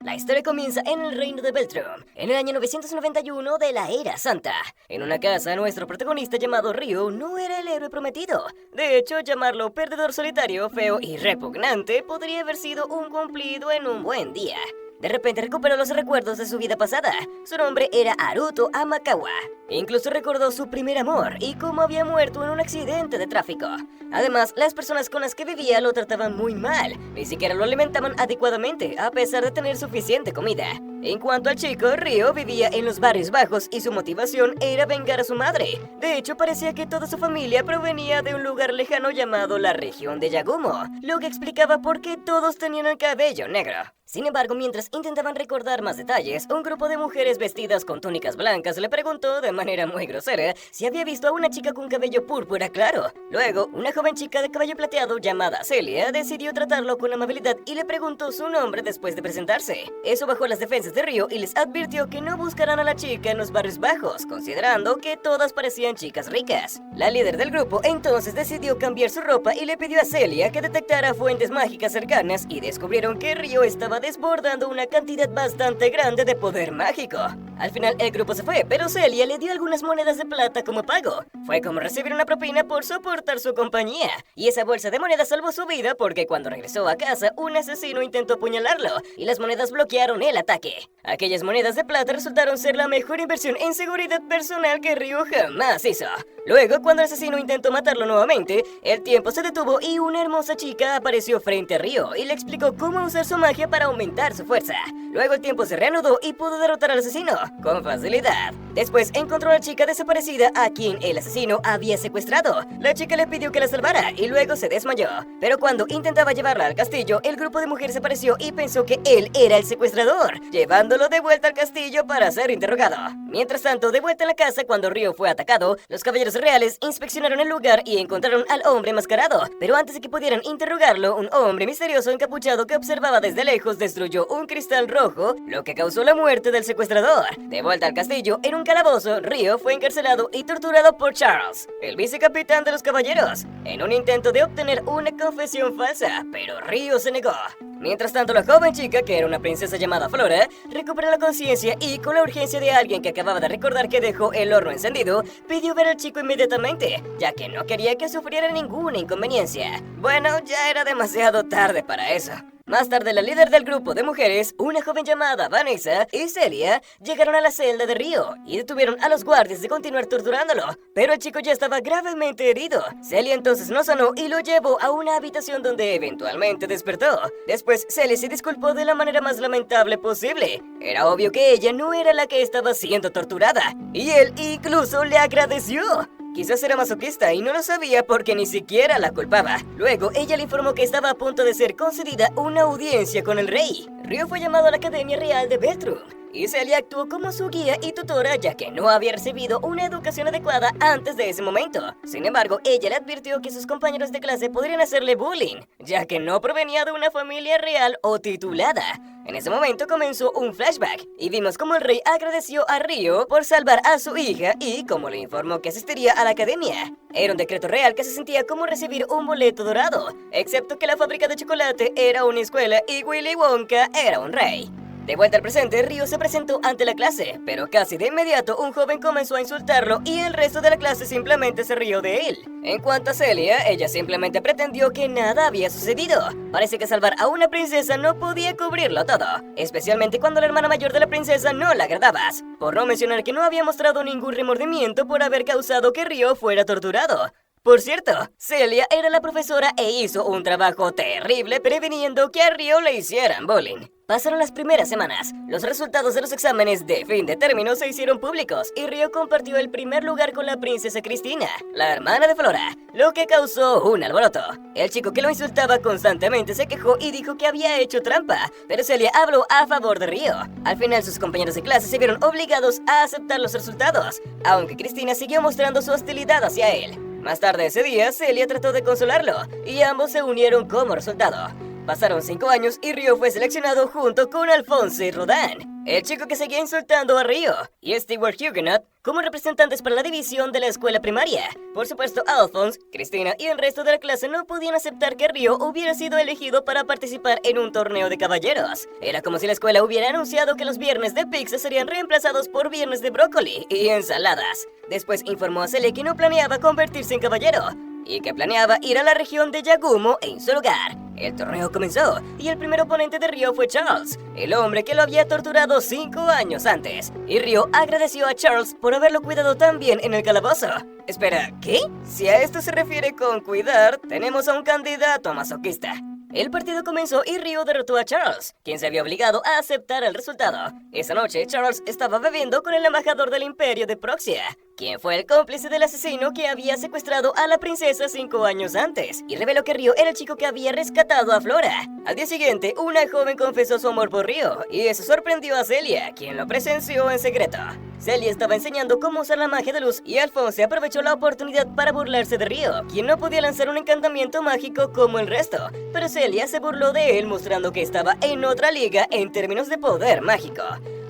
La historia comienza en el reino de Beltrum, en el año 991 de la Era Santa. En una casa, nuestro protagonista llamado Ryo no era el héroe prometido. De hecho, llamarlo perdedor solitario, feo y repugnante podría haber sido un cumplido en un buen día. De repente recuperó los recuerdos de su vida pasada. Su nombre era Haruto Amakawa. Incluso recordó su primer amor y cómo había muerto en un accidente de tráfico. Además, las personas con las que vivía lo trataban muy mal. Ni siquiera lo alimentaban adecuadamente, a pesar de tener suficiente comida. En cuanto al chico, Ryo vivía en los barrios bajos y su motivación era vengar a su madre. De hecho, parecía que toda su familia provenía de un lugar lejano llamado la región de Yagumo, lo que explicaba por qué todos tenían el cabello negro. Sin embargo, mientras intentaban recordar más detalles, un grupo de mujeres vestidas con túnicas blancas le preguntó de manera muy grosera si había visto a una chica con cabello púrpura claro. Luego, una joven chica de cabello plateado llamada Celia decidió tratarlo con amabilidad y le preguntó su nombre después de presentarse. Eso bajó las defensas de Ryo y les advirtió que no buscaran a la chica en los barrios bajos, considerando que todas parecían chicas ricas. La líder del grupo entonces decidió cambiar su ropa y le pidió a Celia que detectara fuentes mágicas cercanas y descubrieron que Ryo estaba desbordando una cantidad bastante grande de poder mágico. Al final el grupo se fue, pero Celia le dio algunas monedas de plata como pago. Fue como recibir una propina por soportar su compañía. Y esa bolsa de monedas salvó su vida porque cuando regresó a casa, un asesino intentó apuñalarlo y las monedas bloquearon el ataque. Aquellas monedas de plata resultaron ser la mejor inversión en seguridad personal que Ryo jamás hizo. Luego, cuando el asesino intentó matarlo nuevamente, el tiempo se detuvo y una hermosa chica apareció frente a Ryo y le explicó cómo usar su magia para aumentar su fuerza. Luego el tiempo se reanudó y pudo derrotar al asesino con facilidad. Después encontró a la chica desaparecida a quien el asesino había secuestrado. La chica le pidió que la salvara y luego se desmayó. Pero cuando intentaba llevarla al castillo, el grupo de mujeres apareció y pensó que él era el secuestrador, llevándolo de vuelta al castillo para ser interrogado. Mientras tanto, de vuelta en la casa cuando Ryo fue atacado, los caballeros reales inspeccionaron el lugar y encontraron al hombre enmascarado. Pero antes de que pudieran interrogarlo, un hombre misterioso encapuchado que observaba desde lejos destruyó un cristal rojo, lo que causó la muerte del secuestrador. De vuelta al castillo, en un calabozo, Ryo fue encarcelado y torturado por Charles, el vicecapitán de los caballeros, en un intento de obtener una confesión falsa, pero Ryo se negó. Mientras tanto, la joven chica, que era una princesa llamada Flora, recuperó la conciencia y, con la urgencia de alguien que acababa de recordar que dejó el horno encendido, pidió ver al chico inmediatamente, ya que no quería que sufriera ninguna inconveniencia. Bueno, ya era demasiado tarde para eso. Más tarde, la líder del grupo de mujeres, una joven llamada Vanessa, y Celia llegaron a la celda de Ryo y detuvieron a los guardias de continuar torturándolo, pero el chico ya estaba gravemente herido. Celia entonces lo sanó y lo llevó a una habitación donde eventualmente despertó. Después, Celia se disculpó de la manera más lamentable posible. Era obvio que ella no era la que estaba siendo torturada, y él incluso le agradeció. Quizás era masoquista y no lo sabía porque ni siquiera la culpaba. Luego, ella le informó que estaba a punto de ser concedida una audiencia con el rey. Ryo fue llamado a la Academia Real de Beltrum y Celia actuó como su guía y tutora ya que no había recibido una educación adecuada antes de ese momento. Sin embargo, ella le advirtió que sus compañeros de clase podrían hacerle bullying, ya que no provenía de una familia real o titulada. En ese momento comenzó un flashback y vimos cómo el rey agradeció a Ryo por salvar a su hija y cómo le informó que asistiría a la academia. Era un decreto real que se sentía como recibir un boleto dorado, excepto que la fábrica de chocolate era una escuela y Willy Wonka era un rey. De vuelta al presente, Ryo se presentó ante la clase, pero casi de inmediato un joven comenzó a insultarlo y el resto de la clase simplemente se rió de él. En cuanto a Celia, ella simplemente pretendió que nada había sucedido. Parece que salvar a una princesa no podía cubrirlo todo, especialmente cuando la hermana mayor de la princesa no la agradabas, por no mencionar que no había mostrado ningún remordimiento por haber causado que Ryo fuera torturado. Por cierto, Celia era la profesora e hizo un trabajo terrible previniendo que a Ryo le hicieran bullying. Pasaron las primeras semanas. Los resultados de los exámenes de fin de término se hicieron públicos y Ryo compartió el primer lugar con la princesa Cristina, la hermana de Flora, lo que causó un alboroto. El chico que lo insultaba constantemente se quejó y dijo que había hecho trampa, pero Celia habló a favor de Ryo. Al final, sus compañeros de clase se vieron obligados a aceptar los resultados, aunque Cristina siguió mostrando su hostilidad hacia él. Más tarde ese día, Celia trató de consolarlo y ambos se unieron como resultado. Pasaron 5 años y Ryo fue seleccionado junto con Alphonse Rodin, el chico que seguía insultando a Ryo, y Stewart Huguenot como representantes para la división de la escuela primaria. Por supuesto, Alphonse, Cristina y el resto de la clase no podían aceptar que Ryo hubiera sido elegido para participar en un torneo de caballeros. Era como si la escuela hubiera anunciado que los viernes de pizza serían reemplazados por viernes de brócoli y ensaladas. Después informó a Celia que no planeaba convertirse en caballero y que planeaba ir a la región de Yagumo en su lugar. El torneo comenzó y el primer oponente de Ryo fue Charles, el hombre que lo había torturado 5 años antes. Y Ryo agradeció a Charles por haberlo cuidado tan bien en el calabozo. Espera, ¿qué? Si a esto se refiere con cuidar, tenemos a un candidato masoquista. El partido comenzó y Ryo derrotó a Charles, quien se había obligado a aceptar el resultado. Esa noche, Charles estaba bebiendo con el embajador del Imperio de Proxia, quien fue el cómplice del asesino que había secuestrado a la princesa 5 años antes, y reveló que Ryo era el chico que había rescatado a Flora. Al día siguiente, una joven confesó su amor por Ryo, y eso sorprendió a Celia, quien lo presenció en secreto. Celia estaba enseñando cómo usar la magia de luz y Alphonse aprovechó la oportunidad para burlarse de Ryo, quien no podía lanzar un encantamiento mágico como el resto, pero Celia se burló de él mostrando que estaba en otra liga en términos de poder mágico.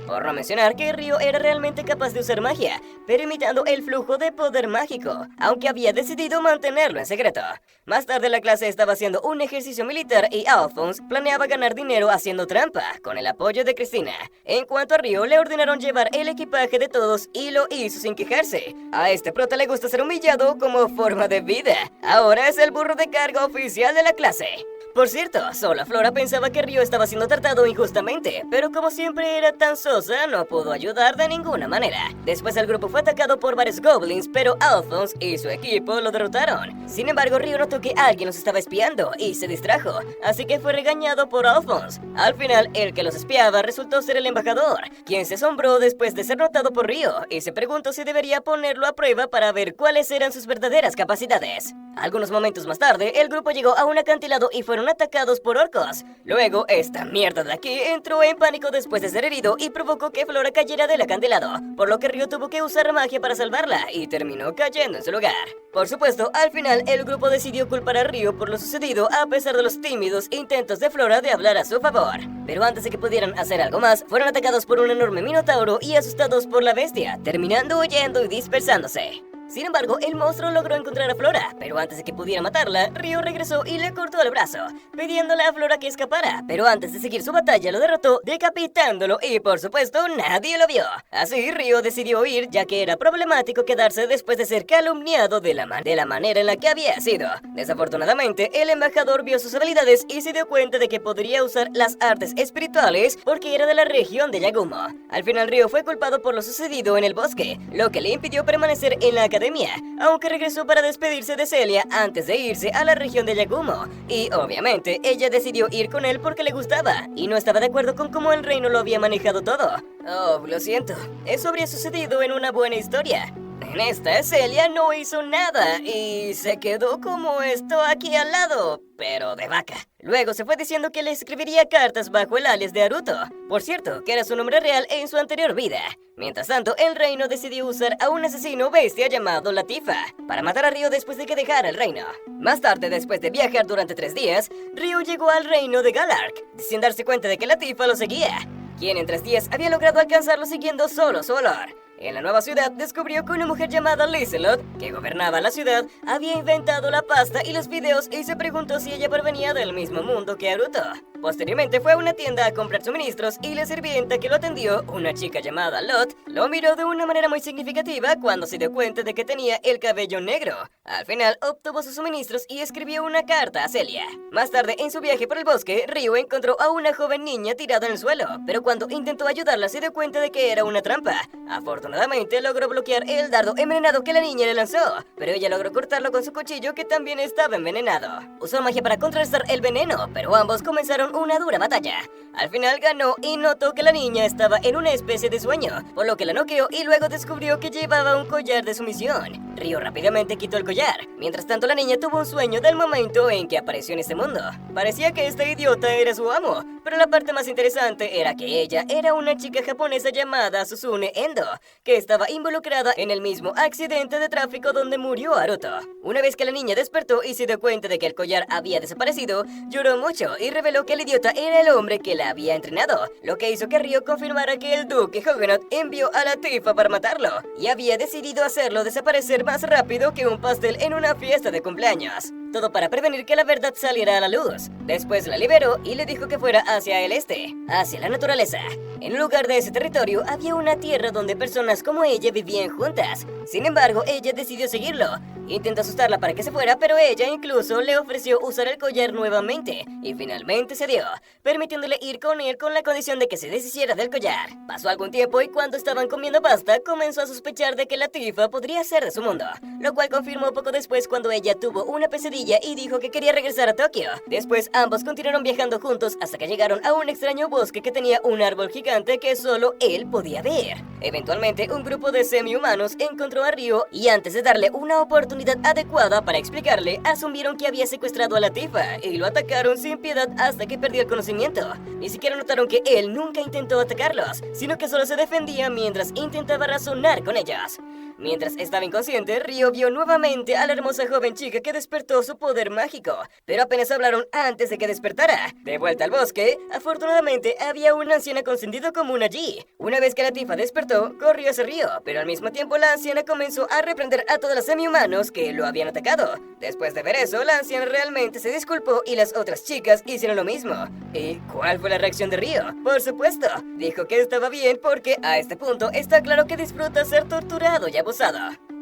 Por no mencionar que Ryo era realmente capaz de usar magia, pero imitando el flujo de poder mágico, aunque había decidido mantenerlo en secreto. Más tarde la clase estaba haciendo un ejercicio militar y Alphonse planeaba ganar dinero haciendo trampa, con el apoyo de Cristina. En cuanto a Ryo, le ordenaron llevar el equipaje de todos y lo hizo sin quejarse. A este prota le gusta ser humillado como forma de vida. Ahora es el burro de carga oficial de la clase. Por cierto, solo Flora pensaba que Ryo estaba siendo tratado injustamente, pero como siempre era tan sosa, no pudo ayudar de ninguna manera. Después el grupo fue atacado por varios goblins, pero Alphonse y su equipo lo derrotaron. Sin embargo, Ryo notó que alguien los estaba espiando y se distrajo, así que fue regañado por Alphonse. Al final, el que los espiaba resultó ser el embajador, quien se asombró después de ser notado por Ryo y se preguntó si debería ponerlo a prueba para ver cuáles eran sus verdaderas capacidades. Algunos momentos más tarde, el grupo llegó a un acantilado y fueron atacados por orcos. Luego, esta mierda de aquí entró en pánico después de ser herido y provocó que Flora cayera del acantilado, por lo que Ryo tuvo que usar magia para salvarla y terminó cayendo en su lugar. Por supuesto, al final el grupo decidió culpar a Ryo por lo sucedido a pesar de los tímidos intentos de Flora de hablar a su favor. Pero antes de que pudieran hacer algo más, fueron atacados por un enorme minotauro y asustados por la bestia, terminando huyendo y dispersándose. Sin embargo, el monstruo logró encontrar a Flora, pero antes de que pudiera matarla, Ryo regresó y le cortó el brazo, pidiéndole a Flora que escapara, pero antes de seguir su batalla lo derrotó, decapitándolo y por supuesto nadie lo vio. Así Ryo decidió huir, ya que era problemático quedarse después de ser calumniado de la manera en la que había sido. Desafortunadamente, el embajador vio sus habilidades y se dio cuenta de que podría usar las artes espirituales porque era de la región de Yagumo. Al final Ryo fue culpado por lo sucedido en el bosque, lo que le impidió permanecer en la academia, aunque regresó para despedirse de Celia antes de irse a la región de Yagumo. Y obviamente ella decidió ir con él porque le gustaba y no estaba de acuerdo con cómo el reino lo había manejado todo. Oh, lo siento, eso habría sucedido en una buena historia. En esta, Celia no hizo nada y se quedó como esto aquí al lado, pero de vaca. Luego se fue diciendo que le escribiría cartas bajo el alias de Haruto. Por cierto, que era su nombre real en su anterior vida. Mientras tanto, el reino decidió usar a un asesino bestia llamado Latifa para matar a Ryo después de que dejara el reino. Más tarde, después de viajar durante 3 días, Ryo llegó al reino de Galark, sin darse cuenta de que Latifa lo seguía, quien en 3 días había logrado alcanzarlo siguiendo solo su olor. En la nueva ciudad descubrió que una mujer llamada Lizelot, que gobernaba la ciudad, había inventado la pasta y los videos y se preguntó si ella provenía del mismo mundo que Haruto. Posteriormente fue a una tienda a comprar suministros y la sirvienta que lo atendió, una chica llamada Lot, lo miró de una manera muy significativa cuando se dio cuenta de que tenía el cabello negro. Al final obtuvo sus suministros y escribió una carta a Celia. Más tarde, en su viaje por el bosque, Ryo encontró a una joven niña tirada en el suelo, pero cuando intentó ayudarla se dio cuenta de que era una trampa. Afortunadamente logró bloquear el dardo envenenado que la niña le lanzó, pero ella logró cortarlo con su cuchillo que también estaba envenenado. Usó magia para contrarrestar el veneno, pero ambos comenzaron una dura batalla. Al final ganó y notó que la niña estaba en una especie de sueño, por lo que la noqueó y luego descubrió que llevaba un collar de sumisión. Ryo rápidamente quitó el collar. Mientras tanto, la niña tuvo un sueño del momento en que apareció en este mundo. Parecía que este idiota era su amo, pero la parte más interesante era que ella era una chica japonesa llamada Susune Endo, que estaba involucrada en el mismo accidente de tráfico donde murió Haruto. Una vez que la niña despertó y se dio cuenta de que el collar había desaparecido, lloró mucho y reveló que el idiota era el hombre que la había entrenado, lo que hizo que Ryo confirmara que el duque Huguenot envió a la Tifa para matarlo, y había decidido hacerlo desaparecer más rápido que un pastel en una fiesta de cumpleaños. Todo para prevenir que la verdad saliera a la luz. Después la liberó y le dijo que fuera hacia el este, hacia la naturaleza. En lugar de ese territorio había una tierra donde personas como ella vivían juntas. Sin embargo, ella decidió seguirlo. Intentó asustarla para que se fuera, pero ella incluso le ofreció usar el collar nuevamente, y finalmente cedió, permitiéndole ir con él con la condición de que se deshiciera del collar. Pasó algún tiempo y cuando estaban comiendo pasta, comenzó a sospechar de que la Tifa podría ser de su mundo, lo cual confirmó poco después cuando ella tuvo una pesadilla y dijo que quería regresar a Tokio. Después ambos continuaron viajando juntos hasta que llegaron a un extraño bosque que tenía un árbol gigante que solo él podía ver. Eventualmente, un grupo de semi-humanos encontró a Ryo y antes de darle una oportunidad adecuada para explicarle, asumieron que había secuestrado a la Tifa y lo atacaron sin piedad hasta que perdió el conocimiento. Ni siquiera notaron que él nunca intentó atacarlos, sino que solo se defendía mientras intentaba razonar con ellos. Mientras estaba inconsciente, Ryo vio nuevamente a la hermosa joven chica que despertó su poder mágico, pero apenas hablaron antes de que despertara. De vuelta al bosque, afortunadamente había una anciana con sentido común allí. Una vez que la Tifa despertó, corrió hacia Ryo, pero al mismo tiempo la anciana comenzó a reprender a todos los semi-humanos que lo habían atacado. Después de ver eso, la anciana realmente se disculpó y las otras chicas hicieron lo mismo. ¿Y cuál fue la reacción de Ryo? Por supuesto, dijo que estaba bien porque a este punto está claro que disfruta ser torturado y abusado.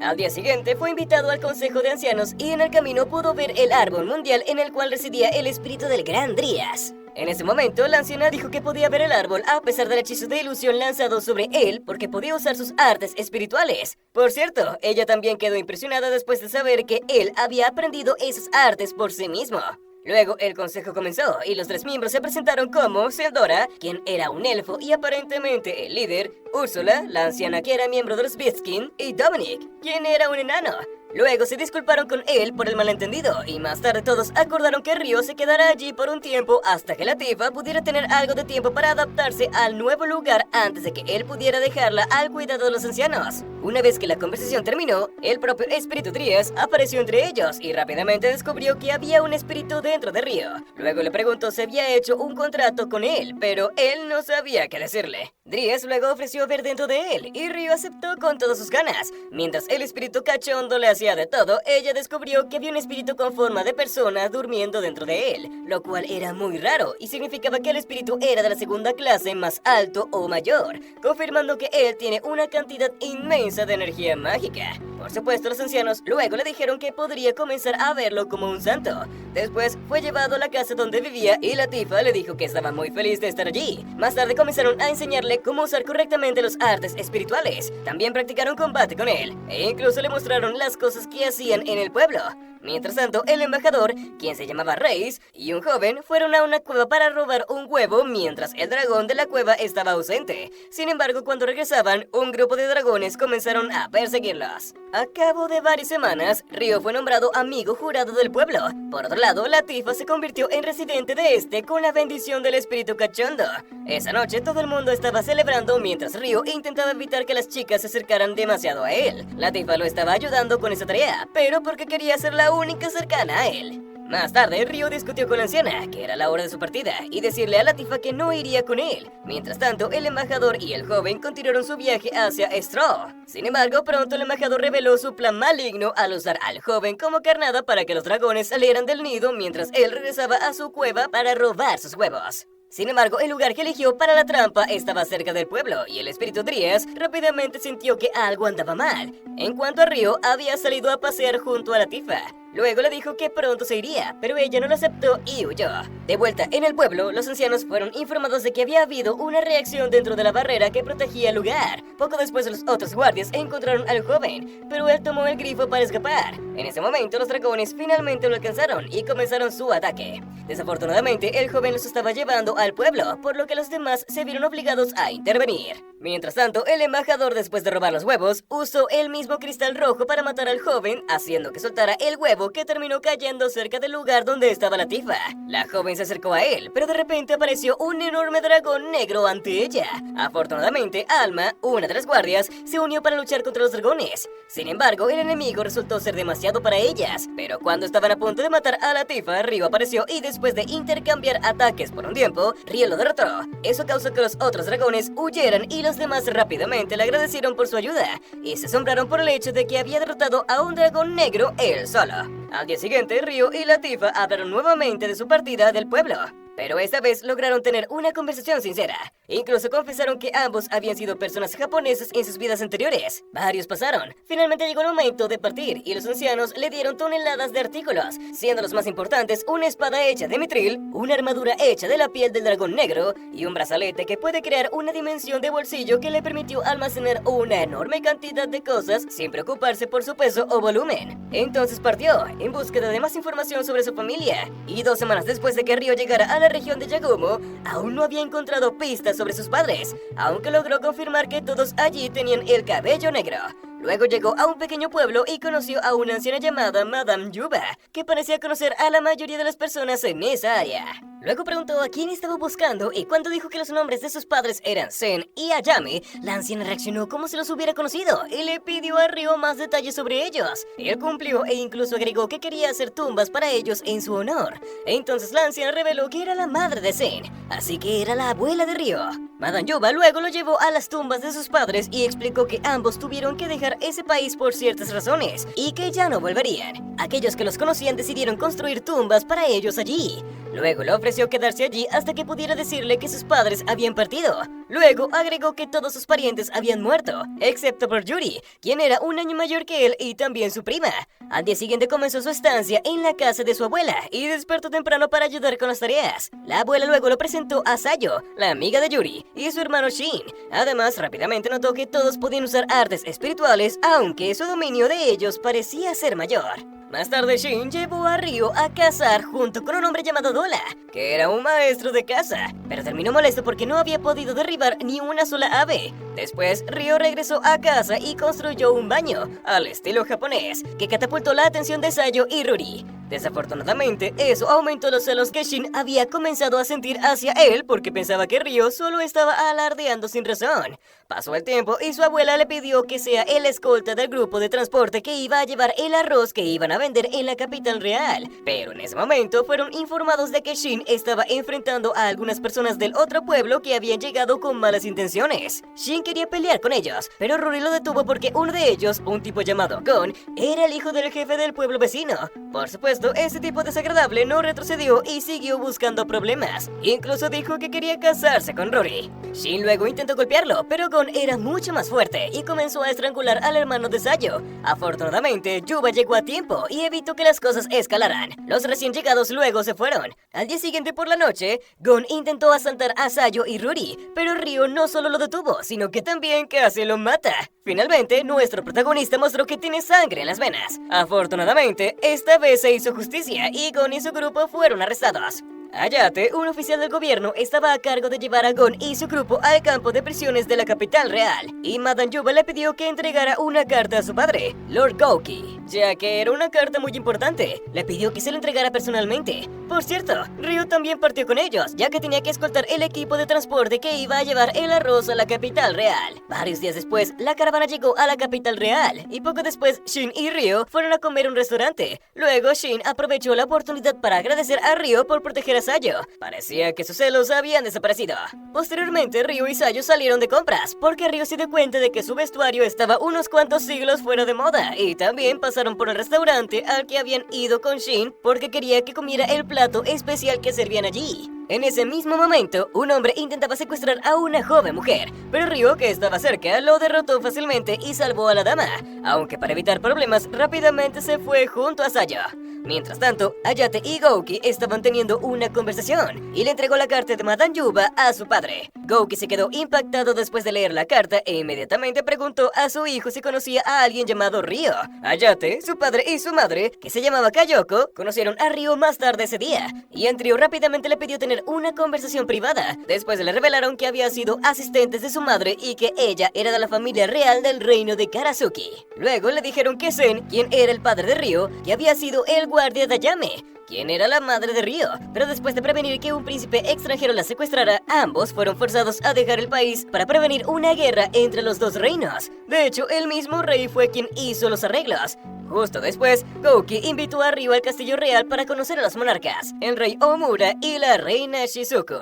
Al día siguiente fue invitado al consejo de ancianos y en el camino pudo ver el árbol mundial en el cual residía el espíritu del gran Drías. En ese momento, la anciana dijo que podía ver el árbol a pesar del hechizo de ilusión lanzado sobre él porque podía usar sus artes espirituales. Por cierto, ella también quedó impresionada después de saber que él había aprendido esas artes por sí mismo. Luego el consejo comenzó y los 3 miembros se presentaron como Seldora, quien era un elfo y aparentemente el líder, Úrsula, la anciana que era miembro de los Beastskin, y Dominic, quien era un enano. Luego se disculparon con él por el malentendido y más tarde todos acordaron que Ryo se quedara allí por un tiempo hasta que la Tifa pudiera tener algo de tiempo para adaptarse al nuevo lugar antes de que él pudiera dejarla al cuidado de los ancianos. Una vez que la conversación terminó, el propio espíritu Drías apareció entre ellos y rápidamente descubrió que había un espíritu dentro de Ryo. Luego le preguntó si había hecho un contrato con él, pero él no sabía qué decirle. Drías luego ofreció ver dentro de él y Ryo aceptó con todas sus ganas. Mientras el espíritu cachondo le hacía de todo, ella descubrió que había un espíritu con forma de persona durmiendo dentro de él, lo cual era muy raro y significaba que el espíritu era de la segunda clase más alto o mayor, confirmando que él tiene una cantidad inmensa de energía mágica. Por supuesto, los ancianos luego le dijeron que podría comenzar a verlo como un santo. Después fue llevado a la casa donde vivía y la Tifa le dijo que estaba muy feliz de estar allí. Más tarde comenzaron a enseñarle cómo usar correctamente los artes espirituales. También practicaron combate con él e incluso le mostraron las cosas que hacían en el pueblo. Mientras tanto, el embajador, quien se llamaba Reis, y un joven fueron a una cueva para robar un huevo mientras el dragón de la cueva estaba ausente. Sin embargo, cuando regresaban, un grupo de dragones comenzaron a perseguirlos. A cabo de varias semanas, Ryo fue nombrado amigo jurado del pueblo. Por otro lado, la Tifa se convirtió en residente de este con la bendición del espíritu cachondo. Esa noche todo el mundo estaba celebrando mientras Ryo intentaba evitar que las chicas se acercaran demasiado a él. La Tifa lo estaba ayudando con esa tarea, pero porque quería ser la única cercana a él. Más tarde, Ryo discutió con la anciana, que era la hora de su partida, y decirle a la Tifa que no iría con él. Mientras tanto, el embajador y el joven continuaron su viaje hacia Straw. Sin embargo, pronto el embajador reveló su plan maligno al usar al joven como carnada para que los dragones salieran del nido mientras él regresaba a su cueva para robar sus huevos. Sin embargo, el lugar que eligió para la trampa estaba cerca del pueblo y el espíritu Drías rápidamente sintió que algo andaba mal. En cuanto a Ryo, había salido a pasear junto a la Tifa. Luego le dijo que pronto se iría, pero ella no lo aceptó y huyó. De vuelta en el pueblo, los ancianos fueron informados de que había habido una reacción dentro de la barrera que protegía el lugar. Poco después los otros guardias encontraron al joven, pero él tomó el grifo para escapar. En ese momento los dragones finalmente lo alcanzaron y comenzaron su ataque. Desafortunadamente el joven los estaba llevando al pueblo, por lo que los demás se vieron obligados a intervenir. Mientras tanto, el embajador, después de robar los huevos, usó el mismo cristal rojo para matar al joven, haciendo que soltara el huevo que terminó cayendo cerca del lugar donde estaba la tifa. La joven se acercó a él, pero de repente apareció un enorme dragón negro ante ella. Afortunadamente, Alma, una de las guardias, se unió para luchar contra los dragones. Sin embargo, el enemigo resultó ser demasiado para ellas, pero cuando estaban a punto de matar a la tifa, Ryo apareció y después de intercambiar ataques por un tiempo, Ryo lo derrotó. Eso causó que los otros dragones huyeran y los demás rápidamente le agradecieron por su ayuda y se asombraron por el hecho de que había derrotado a un dragón negro él solo. Al día siguiente, Ryo y la tifa hablaron nuevamente de su partida del pueblo, pero esta vez lograron tener una conversación sincera. Incluso confesaron que ambos habían sido personas japonesas en sus vidas anteriores. Varios pasaron. Finalmente llegó el momento de partir y los ancianos le dieron toneladas de artículos, siendo los más importantes una espada hecha de mitril, una armadura hecha de la piel del dragón negro y un brazalete que puede crear una dimensión de bolsillo que le permitió almacenar una enorme cantidad de cosas sin preocuparse por su peso o volumen. Entonces partió en búsqueda de más información sobre su familia y 2 semanas después de que Ryo llegara a la región de Yagumo, aún no había encontrado pistas sobre sus padres, aunque logró confirmar que todos allí tenían el cabello negro. Luego llegó a un pequeño pueblo y conoció a una anciana llamada Madame Yuba, que parecía conocer a la mayoría de las personas en esa área. Luego preguntó a quién estaba buscando y cuando dijo que los nombres de sus padres eran Sen y Ayame, la anciana reaccionó como si los hubiera conocido y le pidió a Ryo más detalles sobre ellos. Él cumplió e incluso agregó que quería hacer tumbas para ellos en su honor. Entonces la anciana reveló que era la madre de Sen, así que era la abuela de Ryo. Madame Yuba luego lo llevó a las tumbas de sus padres y explicó que ambos tuvieron que dejar ese país por ciertas razones y que ya no volverían. Aquellos que los conocían decidieron construir tumbas para ellos allí. Luego le ofreció quedarse allí hasta que pudiera decirle que sus padres habían partido. Luego agregó que todos sus parientes habían muerto, excepto por Yuri, quien era un año mayor que él y también su prima. Al día siguiente comenzó su estancia en la casa de su abuela y despertó temprano para ayudar con las tareas. La abuela luego lo presentó a Sayo, la amiga de Yuri, y su hermano Shin. Además, rápidamente notó que todos podían usar artes espirituales, aunque su dominio de ellos parecía ser mayor. Más tarde, Shin llevó a Ryo a cazar junto con un hombre llamado Dola, que era un maestro de caza, pero terminó molesto porque no había podido derribar ni una sola ave. Después, Ryo regresó a casa y construyó un baño, al estilo japonés, que catapultó la atención de Sayo y Ruri. Desafortunadamente, eso aumentó los celos que Shin había comenzado a sentir hacia él porque pensaba que Ryo solo estaba alardeando sin razón. Pasó el tiempo y su abuela le pidió que sea el escolta del grupo de transporte que iba a llevar el arroz que iban a vender en la capital real. Pero en ese momento fueron informados de que Shin estaba enfrentando a algunas personas del otro pueblo que habían llegado con malas intenciones. Shin quería pelear con ellos, pero Ruri lo detuvo porque uno de ellos, un tipo llamado Gon, era el hijo del jefe del pueblo vecino. Por supuesto, ese tipo desagradable no retrocedió y siguió buscando problemas. Incluso dijo que quería casarse con Ruri. Shin luego intentó golpearlo, pero Gon era mucho más fuerte y comenzó a estrangular al hermano de Sayo. Afortunadamente, Yuba llegó a tiempo y evitó que las cosas escalaran. Los recién llegados luego se fueron. Al día siguiente por la noche, Gon intentó asaltar a Sayo y Ruri, pero Ryo no solo lo detuvo, sino que también casi lo mata. Finalmente, nuestro protagonista mostró que tiene sangre en las venas. Afortunadamente, esta vez se hizo justicia y Gon y su grupo fueron arrestados. Ayate, un oficial del gobierno, estaba a cargo de llevar a Gon y su grupo al campo de prisiones de la capital real, y Madame Yuba le pidió que entregara una carta a su padre, Lord Gouki, ya que era una carta muy importante. Le pidió que se la entregara personalmente. Por cierto, Ryo también partió con ellos, ya que tenía que escoltar el equipo de transporte que iba a llevar el arroz a la capital real. Varios días después, la caravana llegó a la capital real, y poco después, Shin y Ryo fueron a comer a un restaurante. Luego, Shin aprovechó la oportunidad para agradecer a Ryo por proteger a Sayo. Parecía que sus celos habían desaparecido. Posteriormente, Ryo y Sayo salieron de compras, porque Ryo se dio cuenta de que su vestuario estaba unos cuantos siglos fuera de moda, y también pasaron por el restaurante al que habían ido con Shin porque quería que comiera el plato especial que servían allí. En ese mismo momento, un hombre intentaba secuestrar a una joven mujer, pero Ryo, que estaba cerca, lo derrotó fácilmente y salvó a la dama, aunque para evitar problemas rápidamente se fue junto a Sayo. Mientras tanto, Ayate y Gouki estaban teniendo una conversación y le entregó la carta de Madame Yuba a su padre. Gouki se quedó impactado después de leer la carta e inmediatamente preguntó a su hijo si conocía a alguien llamado Ryo. Ayate, su padre y su madre, que se llamaba Kayoko, conocieron a Ryo más tarde ese día, y en trío rápidamente le pidió tener una conversación privada. Después le revelaron que había sido asistentes de su madre y que ella era de la familia real del reino de Karazuki. Luego le dijeron que Sen, quien era el padre de Ryo, que había sido el guardia de Ayame, quien era la madre de Ryo, pero después de prevenir que un príncipe extranjero la secuestrara, ambos fueron forzados a dejar el país para prevenir una guerra entre los dos reinos. De hecho, el mismo rey fue quien hizo los arreglos. Justo después, Gouki invitó a Ryo al castillo real para conocer a los monarcas, el rey Omura y la reina Shizuku.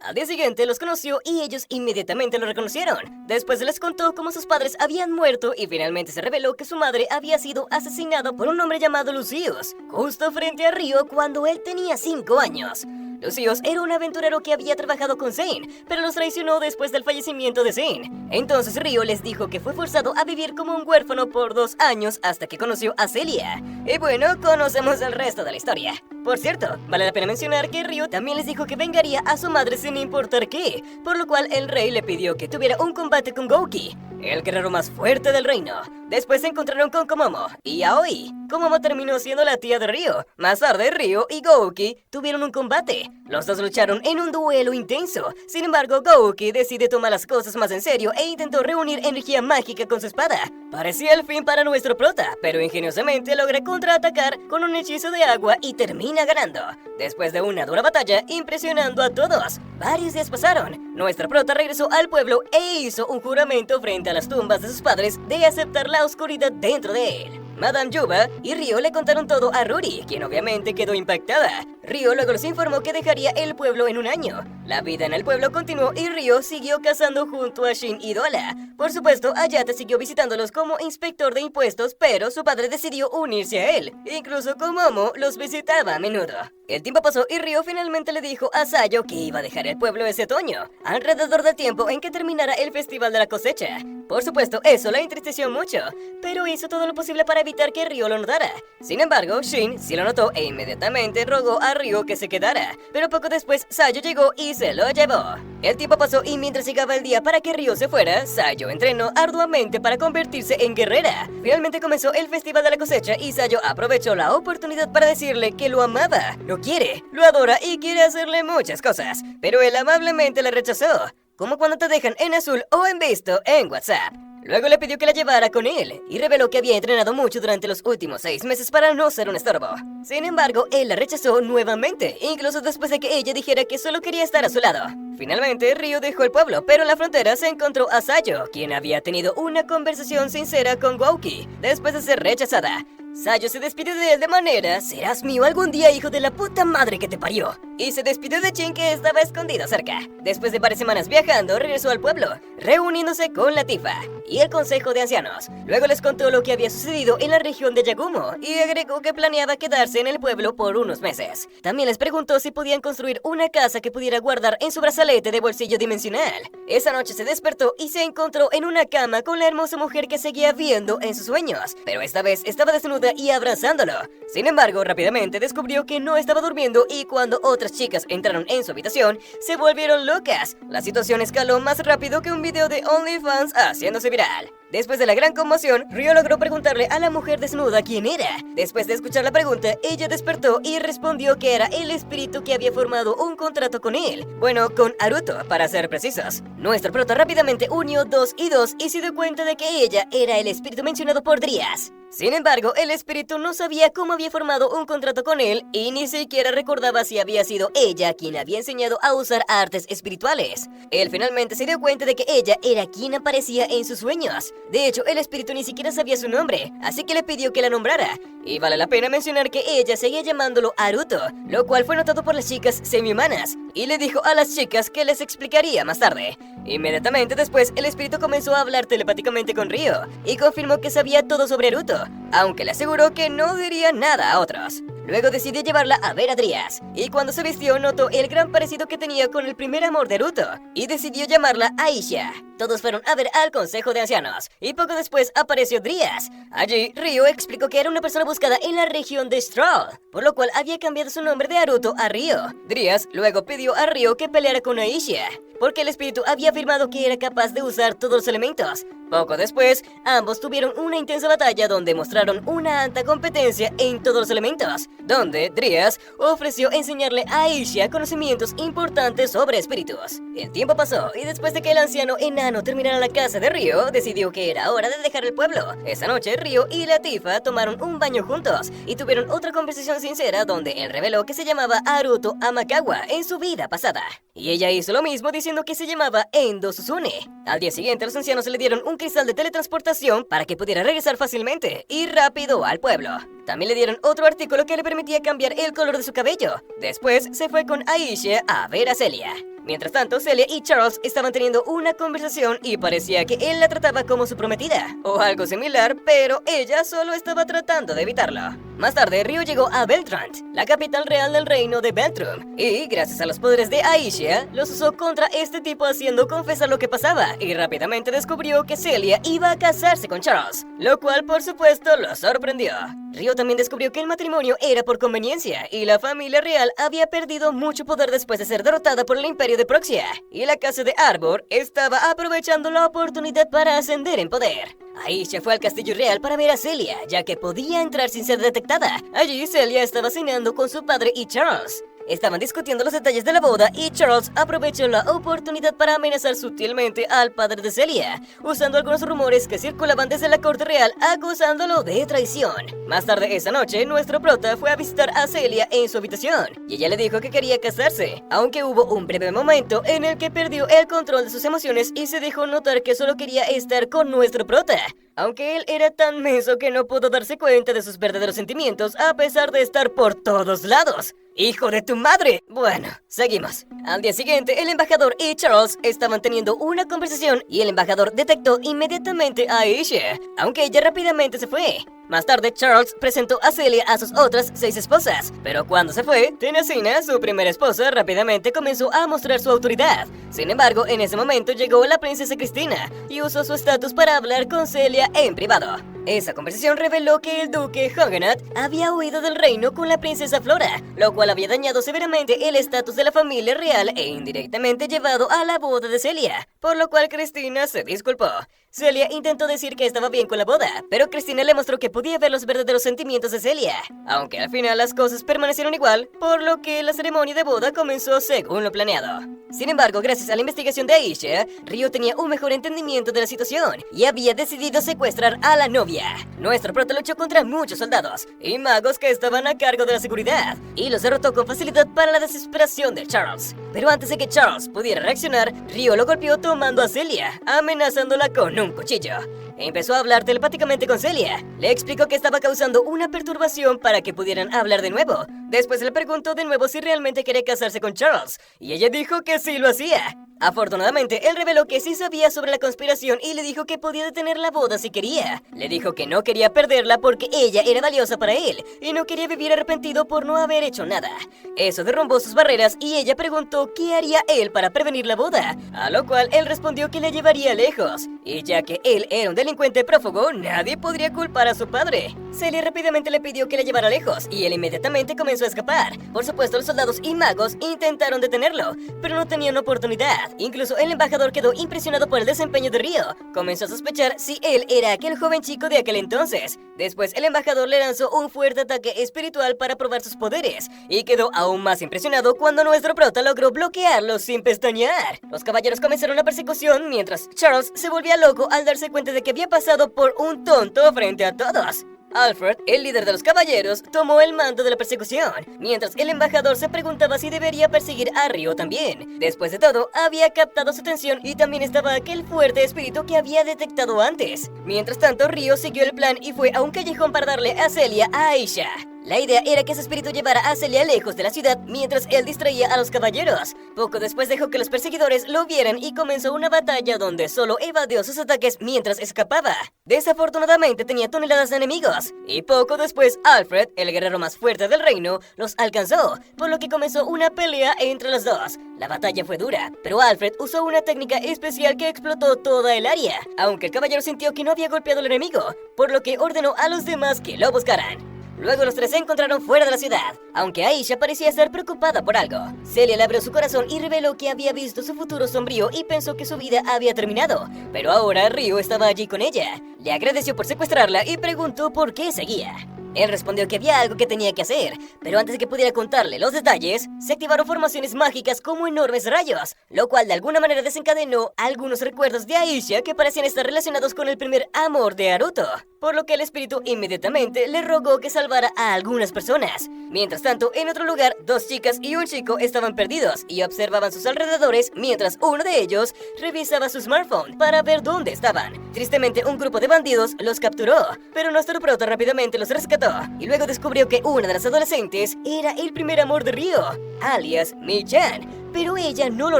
Al día siguiente los conoció y ellos inmediatamente lo reconocieron. Después les contó cómo sus padres habían muerto y finalmente se reveló que su madre había sido asesinada por un hombre llamado Lucius, justo frente a Ryo cuando él tenía 5 años. Lucius era un aventurero que había trabajado con Zane, pero los traicionó después del fallecimiento de Zane. Entonces Ryo les dijo que fue forzado a vivir como un huérfano por 2 años hasta que conoció a Celia. Y bueno, conocemos el resto de la historia. Por cierto, vale la pena mencionar que Ryo también les dijo que vengaría a su madre sin importar qué, por lo cual el rey le pidió que tuviera un combate con Gouki, el guerrero más fuerte del reino. Después se encontraron con Komomo y Aoi. Komomo terminó siendo la tía de Ryo. Más tarde, Ryo y Gouki tuvieron un combate. Los dos lucharon en un duelo intenso. Sin embargo, Gouki decide tomar las cosas más en serio e intentó reunir energía mágica con su espada. Parecía el fin para nuestro prota, pero ingeniosamente logra contraatacar con un hechizo de agua y termina ganando. Después de una dura batalla, impresionando a todos. Varios días pasaron. Nuestra prota regresó al pueblo e hizo un juramento frente a las tumbas de sus padres de aceptar la oscuridad dentro de él. Madame Yuba y Ryo le contaron todo a Ruri, quien obviamente quedó impactada. Ryo luego les informó que dejaría el pueblo en un año. La vida en el pueblo continuó y Ryo siguió cazando junto a Shin y Dola. Por supuesto, Ayate siguió visitándolos como inspector de impuestos, pero su padre decidió unirse a él. Incluso Komomo los visitaba a menudo. El tiempo pasó y Ryo finalmente le dijo a Sayo que iba a dejar el pueblo ese otoño, alrededor del tiempo en que terminara el festival de la cosecha. Por supuesto, eso la entristeció mucho, pero hizo todo lo posible para evitar que Ryo lo notara. Sin embargo, Shin sí lo notó e inmediatamente rogó a Ryo que se quedara, pero poco después Sayo llegó y se lo llevó. El tiempo pasó y mientras llegaba el día para que Ryo se fuera, Sayo entrenó arduamente para convertirse en guerrera. Finalmente comenzó el festival de la cosecha y Sayo aprovechó la oportunidad para decirle que lo amaba, lo quiere, lo adora y quiere hacerle muchas cosas, pero él amablemente la rechazó, como cuando te dejan en azul o en visto en WhatsApp. Luego le pidió que la llevara con él y reveló que había entrenado mucho durante los últimos 6 meses para no ser un estorbo. Sin embargo, él la rechazó nuevamente, incluso después de que ella dijera que solo quería estar a su lado. Finalmente, Ryo dejó el pueblo, pero en la frontera se encontró a Sayo, quien había tenido una conversación sincera con Gouki después de ser rechazada. Sayo se despidió de él de manera: serás mío algún día, hijo de la puta madre que te parió. Y se despidió de Shin, que estaba escondido cerca. Después de varias semanas viajando, regresó al pueblo, reuniéndose con la Tifa y el consejo de ancianos. Luego les contó lo que había sucedido en la región de Yagumo y agregó que planeaba quedarse en el pueblo por unos meses. También les preguntó si podían construir una casa que pudiera guardar en su brazalete de bolsillo dimensional. Esa noche se despertó y se encontró en una cama con la hermosa mujer que seguía viendo en sus sueños, pero esta vez estaba desnuda y abrazándolo. Sin embargo, rápidamente descubrió que no estaba durmiendo y cuando otras chicas entraron en su habitación, se volvieron locas. La situación escaló más rápido que un video de OnlyFans haciéndose viral. Después de la gran conmoción, Ryo logró preguntarle a la mujer desnuda quién era. Después de escuchar la pregunta, ella despertó y respondió que era el espíritu que había formado un contrato con él. Bueno, con Aruto, para ser precisos. Nuestro prota rápidamente unió 2 y 2 y se dio cuenta de que ella era el espíritu mencionado por Drías. Sin embargo, el espíritu no sabía cómo había formado un contrato con él y ni siquiera recordaba si había sido ella quien había enseñado a usar artes espirituales. Él finalmente se dio cuenta de que ella era quien aparecía en sus sueños. De hecho, el espíritu ni siquiera sabía su nombre, así que le pidió que la nombrara. Y vale la pena mencionar que ella seguía llamándolo Aruto, lo cual fue notado por las chicas semi-humanas, y le dijo a las chicas que les explicaría más tarde. Inmediatamente después, el espíritu comenzó a hablar telepáticamente con Ryo, y confirmó que sabía todo sobre Aruto, aunque le aseguró que no diría nada a otros. Luego decidió llevarla a ver a Drías, y cuando se vistió notó el gran parecido que tenía con el primer amor de Aruto, y decidió llamarla Aisha. Todos fueron a ver al consejo de ancianos, y poco después apareció Drías. Allí, Ryo explicó que era una persona buscada en la región de Stroll, por lo cual había cambiado su nombre de Aruto a Ryo. Drías luego pidió a Ryo que peleara con Aisha, porque el espíritu había afirmado que era capaz de usar todos los elementos. Poco después, ambos tuvieron una intensa batalla donde mostraron una alta competencia en todos los elementos, donde Drías ofreció enseñarle a Aisha conocimientos importantes sobre espíritus. El tiempo pasó y después de que el anciano enano terminara la casa de Ryo, decidió que era hora de dejar el pueblo. Esa noche, Ryo y Latifa tomaron un baño juntos y tuvieron otra conversación sincera donde él reveló que se llamaba Aruto Amakawa en su vida pasada. Y ella hizo lo mismo diciendo que se llamaba Endo Susune. Al día siguiente, los ancianos le dieron un cristal de teletransportación para que pudiera regresar fácilmente y rápido al pueblo. También le dieron otro artículo que le permitía cambiar el color de su cabello. Después se fue con Aisha a ver a Celia. Mientras tanto, Celia y Charles estaban teniendo una conversación y parecía que él la trataba como su prometida, o algo similar, pero ella solo estaba tratando de evitarlo. Más tarde, Ryo llegó a Beltrand, la capital real del reino de Beltrum, y gracias a los poderes de Aisha, los usó contra este tipo haciendo confesar lo que pasaba, y rápidamente descubrió que Celia iba a casarse con Charles, lo cual por supuesto lo sorprendió. Ryo también descubrió que el matrimonio era por conveniencia, y la familia real había perdido mucho poder después de ser derrotada por el imperio de Proxia, y la casa de Arbor estaba aprovechando la oportunidad para ascender en poder. Aisha fue al castillo real para ver a Celia, ya que podía entrar sin ser detectada. Allí Celia estaba cenando con su padre y Charles. Estaban discutiendo los detalles de la boda y Charles aprovechó la oportunidad para amenazar sutilmente al padre de Celia, usando algunos rumores que circulaban desde la corte real acusándolo de traición. Más tarde esa noche, nuestro prota fue a visitar a Celia en su habitación y ella le dijo que quería casarse, aunque hubo un breve momento en el que perdió el control de sus emociones y se dejó notar que solo quería estar con nuestro prota, aunque él era tan menso que no pudo darse cuenta de sus verdaderos sentimientos a pesar de estar por todos lados. ¡Hijo de tu madre! Bueno, seguimos. Al día siguiente, el embajador y Charles estaban teniendo una conversación y el embajador detectó inmediatamente a Aisha, aunque ella rápidamente se fue. Más tarde, Charles presentó a Celia a sus otras 6 esposas, pero cuando se fue, Tenasina, su primera esposa, rápidamente comenzó a mostrar su autoridad. Sin embargo, en ese momento llegó la princesa Cristina y usó su estatus para hablar con Celia en privado. Esa conversación reveló que el duque Huguenot había huido del reino con la princesa Flora, lo cual había dañado severamente el estatus de la familia real e indirectamente llevado a la boda de Celia, por lo cual Cristina se disculpó. Celia intentó decir que estaba bien con la boda, pero Cristina le mostró que podía ver los verdaderos sentimientos de Celia, aunque al final las cosas permanecieron igual, por lo que la ceremonia de boda comenzó según lo planeado. Sin embargo, gracias a la investigación de Aisha, Ryo tenía un mejor entendimiento de la situación y había decidido secuestrar a la novia. Nuestro prota luchó contra muchos soldados y magos que estaban a cargo de la seguridad y los derrotó con facilidad para la desesperación de Charles. Pero antes de que Charles pudiera reaccionar, Ryo lo golpeó tomando a Celia, amenazándola con un cuchillo. Empezó a hablar telepáticamente con Celia. Le explicó que estaba causando una perturbación para que pudieran hablar de nuevo. Después le preguntó de nuevo si realmente quería casarse con Charles, y ella dijo que sí lo hacía. Afortunadamente, él reveló que sí sabía sobre la conspiración y le dijo que podía detener la boda si quería. Le dijo que no quería perderla porque ella era valiosa para él y no quería vivir arrepentido por no haber hecho nada. Eso derrumbó sus barreras y ella preguntó qué haría él para prevenir la boda, a lo cual él respondió que la llevaría lejos. Y ya que él era un delincuente prófugo, nadie podría culpar a su padre. Celia rápidamente le pidió que la llevara lejos y él inmediatamente comenzó a escapar. Por supuesto, los soldados y magos intentaron detenerlo, pero no tenían oportunidad. Incluso el embajador quedó impresionado por el desempeño de Ryo. Comenzó a sospechar si él era aquel joven chico de aquel entonces. Después, el embajador le lanzó un fuerte ataque espiritual para probar sus poderes y quedó aún más impresionado cuando nuestro prota logró bloquearlo sin pestañear. Los caballeros comenzaron la persecución mientras Charles se volvía loco al darse cuenta de que había pasado por un tonto frente a todos. Alfred, el líder de los caballeros, tomó el mando de la persecución, mientras el embajador se preguntaba si debería perseguir a Ryo también. Después de todo, había captado su atención y también estaba aquel fuerte espíritu que había detectado antes. Mientras tanto, Ryo siguió el plan y fue a un callejón para darle a Celia a Aisha. La idea era que ese espíritu llevara a Celia lejos de la ciudad mientras él distraía a los caballeros. Poco después dejó que los perseguidores lo vieran y comenzó una batalla donde solo evadió sus ataques mientras escapaba. Desafortunadamente tenía toneladas de enemigos, y poco después Alfred, el guerrero más fuerte del reino, los alcanzó, por lo que comenzó una pelea entre los dos. La batalla fue dura, pero Alfred usó una técnica especial que explotó toda el área, aunque el caballero sintió que no había golpeado al enemigo, por lo que ordenó a los demás que lo buscaran. Luego los tres se encontraron fuera de la ciudad, aunque Aisha parecía estar preocupada por algo. Celia le abrió su corazón y reveló que había visto su futuro sombrío y pensó que su vida había terminado, pero ahora Ryo estaba allí con ella. Le agradeció por secuestrarla y preguntó por qué seguía. Él respondió que había algo que tenía que hacer, pero antes de que pudiera contarle los detalles, se activaron formaciones mágicas como enormes rayos, lo cual de alguna manera desencadenó algunos recuerdos de Aisha que parecían estar relacionados con el primer amor de Haruto, por lo que el espíritu inmediatamente le rogó que salvara a algunas personas. Mientras tanto, en otro lugar, dos chicas y un chico estaban perdidos y observaban sus alrededores mientras uno de ellos revisaba su smartphone para ver dónde estaban. Tristemente, un grupo de bandidos los capturó, pero nuestro prota rápidamente los rescató y luego descubrió que una de las adolescentes era el primer amor de Ryo, alias Mi-chan, pero ella no lo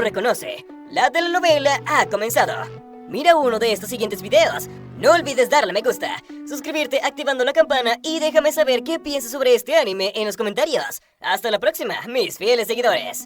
reconoce. La telenovela ha comenzado. Mira uno de estos siguientes videos. No olvides darle me gusta, suscribirte activando la campana y déjame saber qué piensas sobre este anime en los comentarios. Hasta la próxima, mis fieles seguidores.